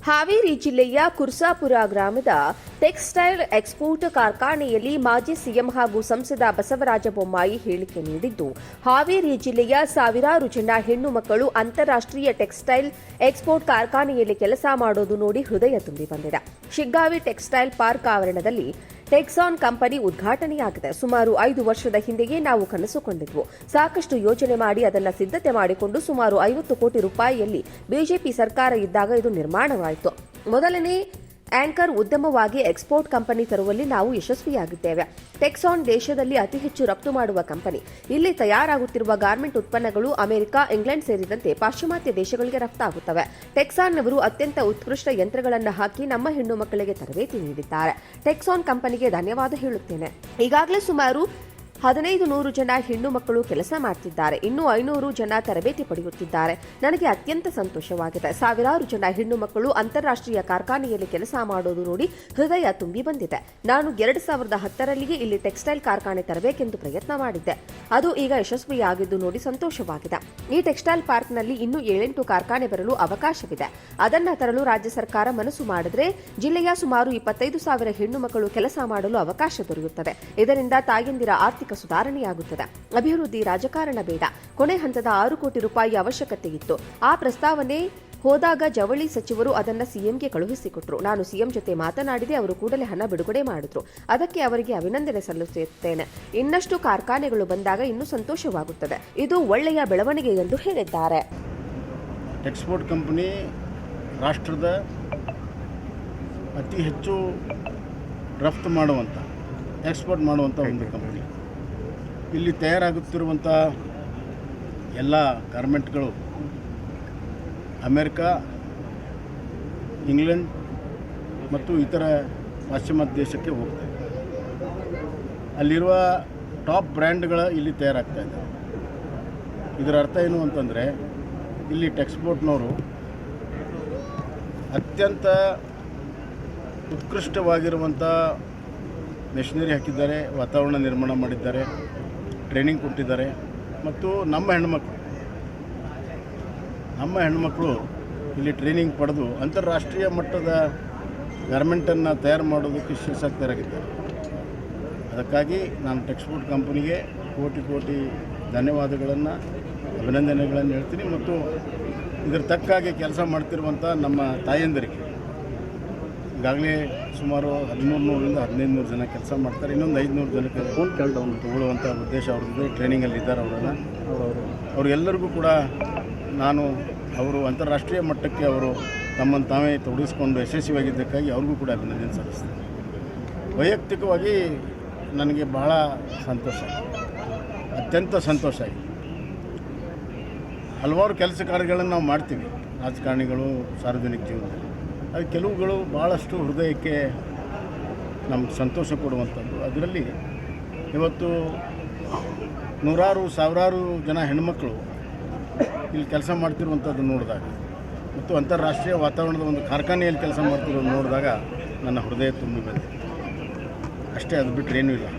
ಹಾವೇರಿ ಜಿಲ್ಲೆಯ ಕುರ್ಸಾಪುರ ಗ್ರಾಮದ textile export ಕಾರ್ಖಾನೆಯಲ್ಲಿ ಮಾಜಿ ಸಿಎಂ ಹಾಗೂ ಸಂಸದ ಬಸವರಾಜ ಬೊಮ್ಮಾಯಿ ಹೇಳಿಕೆ ನೀಡಿದ್ದು, ಹಾವೇರಿ ಜಿಲ್ಲೆಯ ಸಾವಿರಾರು ಜನ ಹೆಣ್ಣು ಮಕ್ಕಳು ಅಂತಾರಾಷ್ಟ್ರೀಯ ಟೆಕ್ಸ್ಟೈಲ್ ಎಕ್ಸ್ಪೋರ್ಟ್ ಕಾರ್ಖಾನೆಯಲ್ಲಿ ಕೆಲಸ ಮಾಡೋದು ನೋಡಿ ಹೃದಯ ತುಂಬಿ ಬಂದಿದೆ. ಶಿಗ್ಗಾವಿ ಟೆಕ್ಸ್ಟೈಲ್ ಪಾರ್ಕ್ ಆವರಣದಲ್ಲಿ ಟೆಕ್ಸಾನ್ ಕಂಪನಿ ಉದ್ಘಾಟನೆಯಾಗಿದೆ. ಸುಮಾರು 5 ವರ್ಷದ ಹಿಂದೆಯೇ ನಾವು ಕನಸು ಕಂಡಿದ್ವು. ಸಾಕಷ್ಟು ಯೋಜನೆ ಮಾಡಿ ಅದನ್ನು ಸಿದ್ಧತೆ ಮಾಡಿಕೊಂಡು ಸುಮಾರು 50 ಕೋಟಿ ರೂಪಾಯಿಯಲ್ಲಿ ಬಿಜೆಪಿ ಸರ್ಕಾರ ಇದ್ದಾಗ ಇದು ನಿರ್ಮಾಣವಾಯಿತು. ಮೊದಲನೇ ಆಂಕರ್ ಉದ್ಯಮವಾಗಿ ಎಕ್ಸ್ಪೋರ್ಟ್ ಕಂಪನಿ ತರುವಲ್ಲಿ ನಾವು ಯಶಸ್ವಿಯಾಗಿದ್ದೇವೆ. ಟೆಕ್ಸಾನ್ ದೇಶದಲ್ಲಿ ಅತಿ ಹೆಚ್ಚು ರಫ್ತು ಮಾಡುವ ಕಂಪನಿ. ಇಲ್ಲಿ ತಯಾರಾಗುತ್ತಿರುವ ಗಾರ್ಮೆಂಟ್ ಉತ್ಪನ್ನಗಳು ಅಮೆರಿಕ, ಇಂಗ್ಲೆಂಡ್ ಸೇರಿದಂತೆ ಪಾಶ್ಚಿಮಾತ್ಯ ದೇಶಗಳಿಗೆ ರಫ್ತಾಗುತ್ತವೆ. ಟೆಕ್ಸಾನ್ನವರು ಅತ್ಯಂತ ಉತ್ಕೃಷ್ಟ ಯಂತ್ರಗಳನ್ನು ಹಾಕಿ ನಮ್ಮ ಹೆಣ್ಣು ಮಕ್ಕಳಿಗೆ ತರಬೇತಿ ನೀಡಿದ್ದಾರೆ. ಟೆಕ್ಸಾನ್ ಕಂಪನಿಗೆ ಧನ್ಯವಾದ ಹೇಳುತ್ತೇನೆ. ಈಗಾಗಲೇ ಸುಮಾರು 1500 ಜನ ಹೆಣ್ಣು ಮಕ್ಕಳು ಕೆಲಸ ಮಾಡುತ್ತಿದ್ದಾರೆ. ಇನ್ನೂ 500 ಜನ ತರಬೇತಿ ಪಡೆಯುತ್ತಿದ್ದಾರೆ. ನನಗೆ ಅತ್ಯಂತ ಸಂತೋಷವಾಗಿದೆ. ಸಾವಿರಾರು ಜನ ಹೆಣ್ಣು ಮಕ್ಕಳು ಅಂತಾರಾಷ್ಟ್ರೀಯ ಕಾರ್ಖಾನೆಯಲ್ಲಿ ಕೆಲಸ ಮಾಡೋದು ನೋಡಿ ಹೃದಯ ತುಂಬಿ ಬಂದಿದೆ. ನಾನು 2010ರಲ್ಲಿಯೇ ಇಲ್ಲಿ ಟೆಕ್ಸ್ಟೈಲ್ ಕಾರ್ಖಾನೆ ತರಬೇಕೆಂದು ಪ್ರಯತ್ನ ಮಾಡಿದ್ದೆ. ಅದು ಈಗ ಯಶಸ್ವಿಯಾಗಿದ್ದು ನೋಡಿ ಸಂತೋಷವಾಗಿದೆ. ಈ ಟೆಕ್ಸ್ಟೈಲ್ ಪಾರ್ಕ್ನಲ್ಲಿ ಇನ್ನೂ 7-8 ಕಾರ್ಖಾನೆ ಬರಲು ಅವಕಾಶವಿದೆ. ಅದನ್ನು ತರಲು ರಾಜ್ಯ ಸರ್ಕಾರ ಮನಸ್ಸು ಮಾಡಿದ್ರೆ ಜಿಲ್ಲೆಯ ಸುಮಾರು 25,000 ಹೆಣ್ಣು ಮಕ್ಕಳು ಕೆಲಸ ಮಾಡಲು ಅವಕಾಶ ದೊರೆಯುತ್ತದೆ. ಇದರಿಂದ ತಾಯಂದಿರ ಆರ್ಥಿಕ ಸುಧಾರಣೆಯಾಗುತ್ತದೆ. ಅಭಿವೃದ್ಧಿ ರಾಜಕಾರಣ ಬೇಡ. ಕೊನೆ ಹಂತದ 6 ಕೋಟಿ ರೂಪಾಯಿ ಅವಶ್ಯಕತೆ ಇತ್ತು. ಆ ಪ್ರಸ್ತಾವನೆ ಹೋದಾಗ ಜವಳಿ ಸಚಿವರು ಅದನ್ನು ಸಿಎಂಗೆ ಕಳುಹಿಸಿಕೊಟ್ರು. ನಾನು ಸಿಎಂ ಜೊತೆ ಮಾತನಾಡಿದೆ. ಅವರು ಕೂಡಲೇ ಹಣ ಬಿಡುಗಡೆ ಮಾಡಿದ್ರು. ಅದಕ್ಕೆ ಅವರಿಗೆ ಅಭಿನಂದನೆ ಸಲ್ಲಿಸುತ್ತೇನೆ. ಇನ್ನಷ್ಟು ಕಾರ್ಖಾನೆಗಳು ಬಂದಾಗ ಇನ್ನೂ ಸಂತೋಷವಾಗುತ್ತದೆ. ಇದು ಒಳ್ಳೆಯ ಬೆಳವಣಿಗೆ ಎಂದು ಹೇಳಿದ್ದಾರೆ. ಎಕ್ಸ್ಪೋರ್ಟ್ ಕಂಪನಿ ರಾಷ್ಟ್ರದ ಅತಿ ಹೆಚ್ಚು ರಫ್ತು ಮಾಡುವಂಥ, ಎಕ್ಸ್ಪೋರ್ಟ್ ಮಾಡುವಂಥ ಒಂದು ಕಂಪನಿ. ಇಲ್ಲಿ ತಯಾರಾಗುತ್ತಿರುವಂಥ ಎಲ್ಲ ಗಾರ್ಮೆಂಟ್ಗಳು ಅಮೆರಿಕ, ಇಂಗ್ಲೆಂಡ್ ಮತ್ತು ಇತರ ಪಾಶ್ಚಿಮಾತ್ಯ ದೇಶಕ್ಕೆ ಹೋಗ್ತವೆ. ಅಲ್ಲಿರುವ ಟಾಪ್ ಬ್ರ್ಯಾಂಡ್ಗಳ ಇಲ್ಲಿ ತಯಾರಾಗ್ತಾ ಇದೆ. ಇದರ ಅರ್ಥ ಏನು ಅಂತಂದರೆ, ಇಲ್ಲಿ ಟೆಕ್ಸ್ಪೋರ್ಟ್ನವರು ಅತ್ಯಂತ ಉತ್ಕೃಷ್ಟವಾಗಿರುವಂಥ ಮೆಷಿನರಿ ಹಾಕಿದ್ದಾರೆ, ವಾತಾವರಣ ನಿರ್ಮಾಣ ಮಾಡಿದ್ದಾರೆ, ಟ್ರೈನಿಂಗ್ ಕೊಟ್ಟಿದ್ದಾರೆ. ಮತ್ತು ನಮ್ಮ ಹೆಣ್ಣುಮಕ್ಕಳು ಇಲ್ಲಿ ಟ್ರೈನಿಂಗ್ ಪಡೆದು ಅಂತಾರಾಷ್ಟ್ರೀಯ ಮಟ್ಟದ ಗಾರ್ಮೆಂಟನ್ನು ತಯಾರು ಮಾಡೋದಕ್ಕೆ ಶಕ್ತರಾಗಿದ್ದಾರೆ. ಅದಕ್ಕಾಗಿ ನಾನು ಟೆಕ್ಸ್ಪೋರ್ಟ್ ಕಂಪನಿಗೆ ಕೋಟಿ ಧನ್ಯವಾದಗಳನ್ನು, ಅಭಿನಂದನೆಗಳನ್ನು ಹೇಳ್ತೀನಿ. ಮತ್ತು ಇದರ ತಕ್ಕಾಗಿ ಕೆಲಸ ಮಾಡ್ತಿರುವಂಥ ನಮ್ಮ ತಾಯಂದಿರಿಗೆ ಈಗಾಗಲೇ ಸುಮಾರು 1300ರಿಂದ 1500 ಜನ ಕೆಲಸ ಮಾಡ್ತಾರೆ. ಇನ್ನೊಂದು 500 ಜನಕ್ಕೆ ತಗೊಳ್ಳುವಂಥ ಉದ್ದೇಶ ಅವ್ರದ್ದು. ಟ್ರೈನಿಂಗಲ್ಲಿ ಇದ್ದಾರೆ. ಅವರೆಲ್ಲರಿಗೂ ಕೂಡ ನಾನು ಅವರು ಅಂತಾರಾಷ್ಟ್ರೀಯ ಮಟ್ಟಕ್ಕೆ ಅವರು ತಮ್ಮನ್ನು ತಾವೇ ತೊಡಗಿಸ್ಕೊಂಡು ಯಶಸ್ವಿಯಾಗಿದ್ದಕ್ಕಾಗಿ ಅವ್ರಿಗೂ ಕೂಡ ಅಭಿನಂದನೆ ಸಲ್ಲಿಸ್ತೀನಿ. ವೈಯಕ್ತಿಕವಾಗಿ ನನಗೆ ಬಹಳ ಸಂತೋಷ, ಅತ್ಯಂತ ಸಂತೋಷ ಆಗಿದೆ. ಹಲವಾರು ಕೆಲಸ ಕಾರ್ಯಗಳನ್ನು ನಾವು ಮಾಡ್ತೀವಿ, ರಾಜಕಾರಣಿಗಳು ಸಾರ್ವಜನಿಕ ಜೀವನದಲ್ಲಿ. ಅದು ಕೆಲವುಗಳು ಭಾಳಷ್ಟು ಹೃದಯಕ್ಕೆ ನಮ್ಗೆ ಸಂತೋಷ ಕೊಡುವಂಥದ್ದು. ಅದರಲ್ಲಿ ಇವತ್ತು ನೂರಾರು ಸಾವಿರಾರು ಜನ ಹೆಣ್ಮಕ್ಳು ಇಲ್ಲಿ ಕೆಲಸ ಮಾಡ್ತಿರುವಂಥದ್ದು ನೋಡಿದಾಗ, ಮತ್ತು ಅಂತಾರಾಷ್ಟ್ರೀಯ ವಾತಾವರಣದ ಒಂದು ಕಾರ್ಖಾನೆಯಲ್ಲಿ ಕೆಲಸ ಮಾಡ್ತಿರೋದು ನೋಡಿದಾಗ ನನ್ನ ಹೃದಯ ತುಂಬಿ ಬಂದಿದೆ. ಅಷ್ಟೇ, ಅದು ಬಿಟ್ಟರೆ ಏನೂ ಇಲ್ಲ.